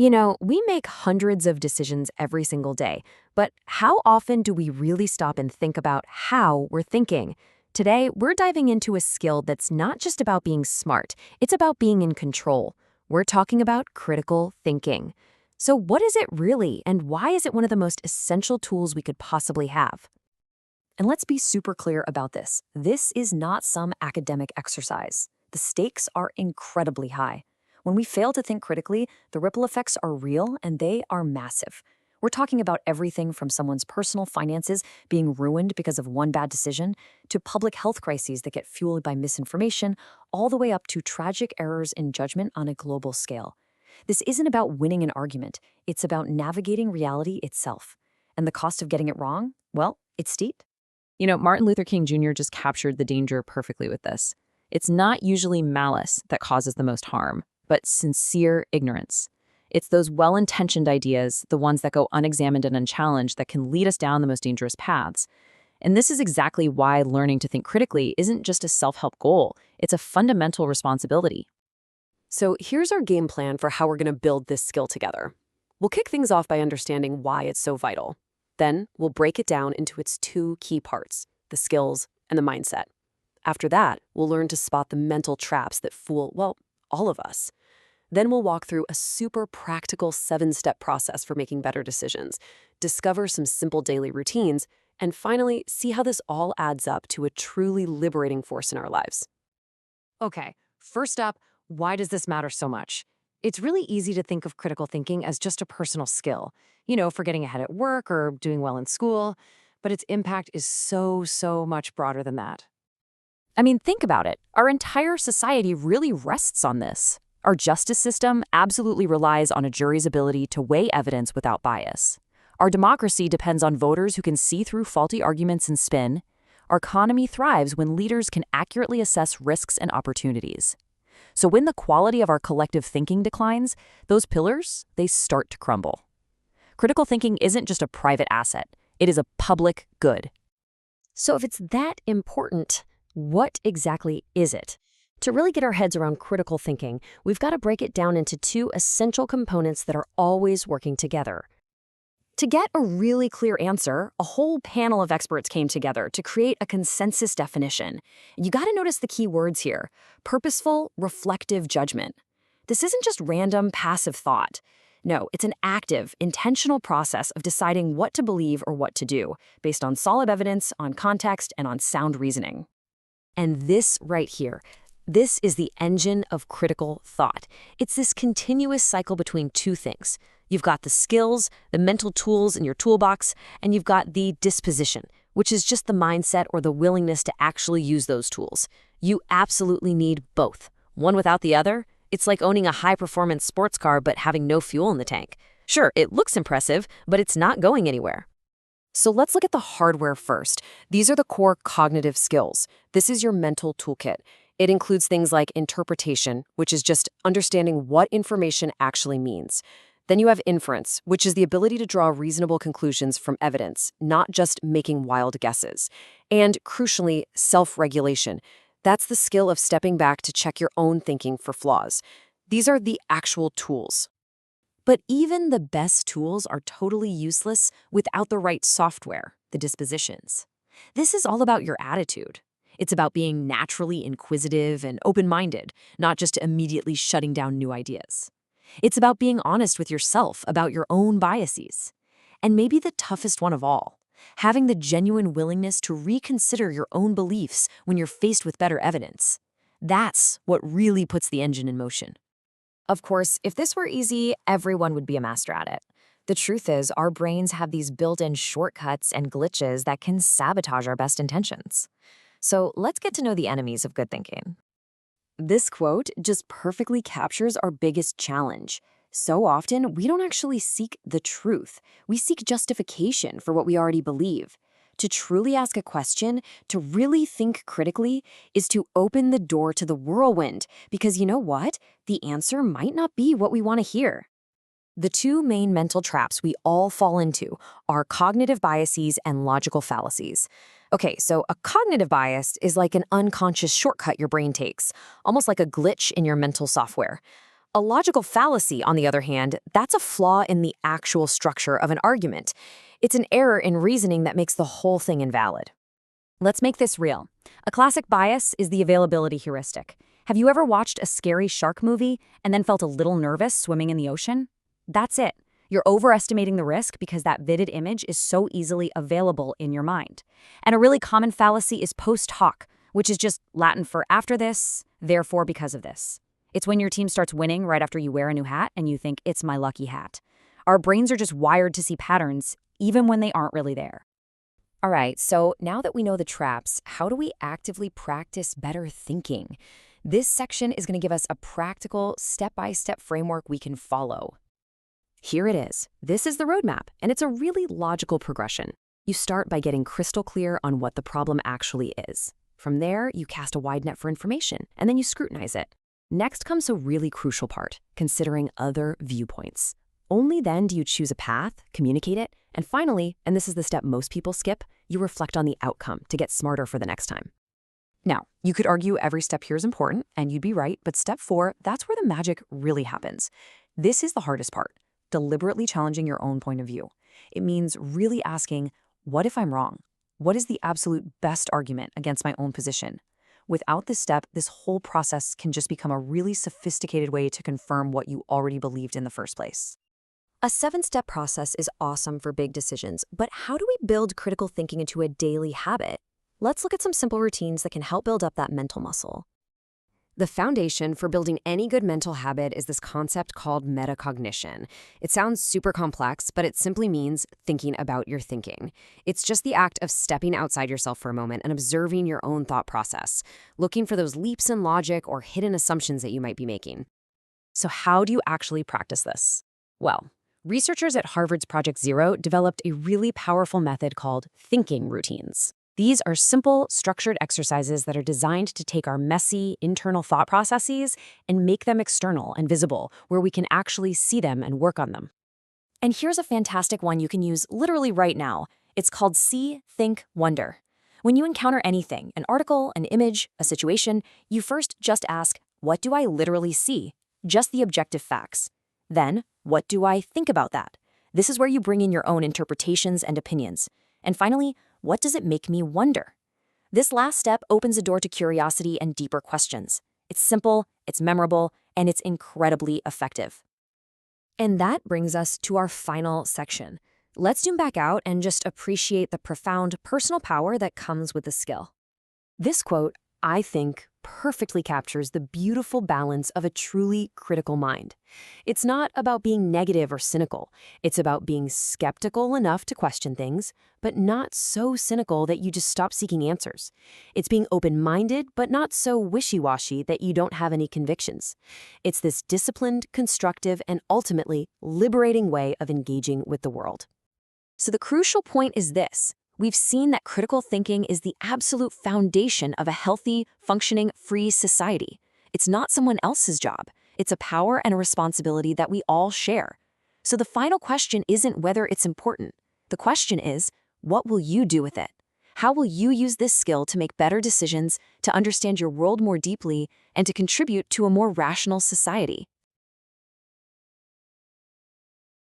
We make hundreds of decisions every single day, but how often do we really stop and think about how we're thinking? Today, we're diving into a skill that's not just about being smart, it's about being in control. We're talking about critical thinking. So, what is it really, and why is it one of the most essential tools we could possibly have? And let's be super clear about this. This is not some academic exercise. The stakes are incredibly high. When we fail to think critically, the ripple effects are real and they are massive. We're talking about everything from someone's personal finances being ruined because of one bad decision, to public health crises that get fueled by misinformation, all the way up to tragic errors in judgment on a global scale. This isn't about winning an argument, it's about navigating reality itself. And the cost of getting it wrong? Well, it's steep. Martin Luther King Jr. just captured the danger perfectly with this. It's not usually malice that causes the most harm, but sincere ignorance. It's those well-intentioned ideas, the ones that go unexamined and unchallenged, that can lead us down the most dangerous paths. And this is exactly why learning to think critically isn't just a self-help goal, it's a fundamental responsibility. So here's our game plan for how we're going to build this skill together. We'll kick things off by understanding why it's so vital. Then we'll break it down into its two key parts, the skills and the mindset. After that, we'll learn to spot the mental traps that fool, well, all of us. Then we'll walk through a super practical 7-step process for making better decisions, discover some simple daily routines, and finally see how this all adds up to a truly liberating force in our lives. Okay, first up, why does this matter so much? It's really easy to think of critical thinking as just a personal skill, for getting ahead at work or doing well in school, but its impact is so much broader than that. I mean, think about it. Our entire society really rests on this. Our justice system absolutely relies on a jury's ability to weigh evidence without bias. Our democracy depends on voters who can see through faulty arguments and spin. Our economy thrives when leaders can accurately assess risks and opportunities. So when the quality of our collective thinking declines, those pillars, they start to crumble. Critical thinking isn't just a private asset. It is a public good. So if it's that important, what exactly is it? To really get our heads around critical thinking, we've got to break it down into two essential components that are always working together. To get a really clear answer, a whole panel of experts came together to create a consensus definition. You got to notice the key words here: purposeful, reflective judgment. This isn't just random, passive thought. No, it's an active, intentional process of deciding what to believe or what to do, based on solid evidence, on context, and on sound reasoning. And this right here, this is the engine of critical thought. It's this continuous cycle between two things. You've got the skills, the mental tools in your toolbox, and you've got the disposition, which is just the mindset or the willingness to actually use those tools. You absolutely need both. One without the other, it's like owning a high-performance sports car but having no fuel in the tank. Sure, it looks impressive, but it's not going anywhere. So let's look at the hardware first. These are the core cognitive skills. This is your mental toolkit. It includes things like interpretation, which is just understanding what information actually means. Then you have inference, which is the ability to draw reasonable conclusions from evidence, not just making wild guesses. And crucially, self-regulation. That's the skill of stepping back to check your own thinking for flaws. These are the actual tools. But even the best tools are totally useless without the right software, the dispositions. This is all about your attitude. It's about being naturally inquisitive and open-minded, not just immediately shutting down new ideas. It's about being honest with yourself about your own biases. And maybe the toughest one of all, having the genuine willingness to reconsider your own beliefs when you're faced with better evidence. That's what really puts the engine in motion. Of course, if this were easy, everyone would be a master at it. The truth is, our brains have these built-in shortcuts and glitches that can sabotage our best intentions. So let's get to know the enemies of good thinking. This quote just perfectly captures our biggest challenge. So often, we don't actually seek the truth. We seek justification for what we already believe. To truly ask a question, to really think critically, is to open the door to the whirlwind, because you know what? The answer might not be what we want to hear. The two main mental traps we all fall into are cognitive biases and logical fallacies. Okay, so a cognitive bias is like an unconscious shortcut your brain takes, almost like a glitch in your mental software. A logical fallacy, on the other hand, that's a flaw in the actual structure of an argument. It's an error in reasoning that makes the whole thing invalid. Let's make this real. A classic bias is the availability heuristic. Have you ever watched a scary shark movie and then felt a little nervous swimming in the ocean? That's it. You're overestimating the risk because that vivid image is so easily available in your mind. And a really common fallacy is post hoc, which is just Latin for after this, therefore because of this. It's when your team starts winning right after you wear a new hat and you think it's my lucky hat. Our brains are just wired to see patterns even when they aren't really there. All right, so now that we know the traps, how do we actively practice better thinking? This section is going to give us a practical, step-by-step framework we can follow. Here it is. This is the roadmap, and it's a really logical progression. You start by getting crystal clear on what the problem actually is. From there, you cast a wide net for information, and then you scrutinize it. Next comes a really crucial part, considering other viewpoints. Only then do you choose a path, communicate it, and finally, and this is the step most people skip, you reflect on the outcome to get smarter for the next time. Now, you could argue every step here is important, and you'd be right, but step 4, that's where the magic really happens. This is the hardest part, deliberately challenging your own point of view. It means really asking, what if I'm wrong? What is the absolute best argument against my own position? Without this step, this whole process can just become a really sophisticated way to confirm what you already believed in the first place. A 7-step process is awesome for big decisions, but how do we build critical thinking into a daily habit? Let's look at some simple routines that can help build up that mental muscle. The foundation for building any good mental habit is this concept called metacognition. It sounds super complex, but it simply means thinking about your thinking. It's just the act of stepping outside yourself for a moment and observing your own thought process, looking for those leaps in logic or hidden assumptions that you might be making. So how do you actually practice this? Well, researchers at Harvard's Project Zero developed a really powerful method called thinking routines. These are simple, structured exercises that are designed to take our messy, internal thought processes and make them external and visible, where we can actually see them and work on them. And here's a fantastic one you can use literally right now. It's called See, Think, Wonder. When you encounter anything, an article, an image, a situation, you first just ask, what do I literally see? Just the objective facts. Then, what do I think about that? This is where you bring in your own interpretations and opinions. And finally, what does it make me wonder? This last step opens a door to curiosity and deeper questions. It's simple, it's memorable, and it's incredibly effective. And that brings us to our final section. Let's zoom back out and just appreciate the profound personal power that comes with the skill. This quote, I think, perfectly captures the beautiful balance of a truly critical mind. It's not about being negative or cynical. It's about being skeptical enough to question things, but not so cynical that you just stop seeking answers. It's being open-minded, but not so wishy-washy that you don't have any convictions. It's this disciplined, constructive, and ultimately liberating way of engaging with the world. So the crucial point is this. We've seen that critical thinking is the absolute foundation of a healthy, functioning, free society. It's not someone else's job. It's a power and a responsibility that we all share. So the final question isn't whether it's important. The question is, what will you do with it? How will you use this skill to make better decisions, to understand your world more deeply, and to contribute to a more rational society?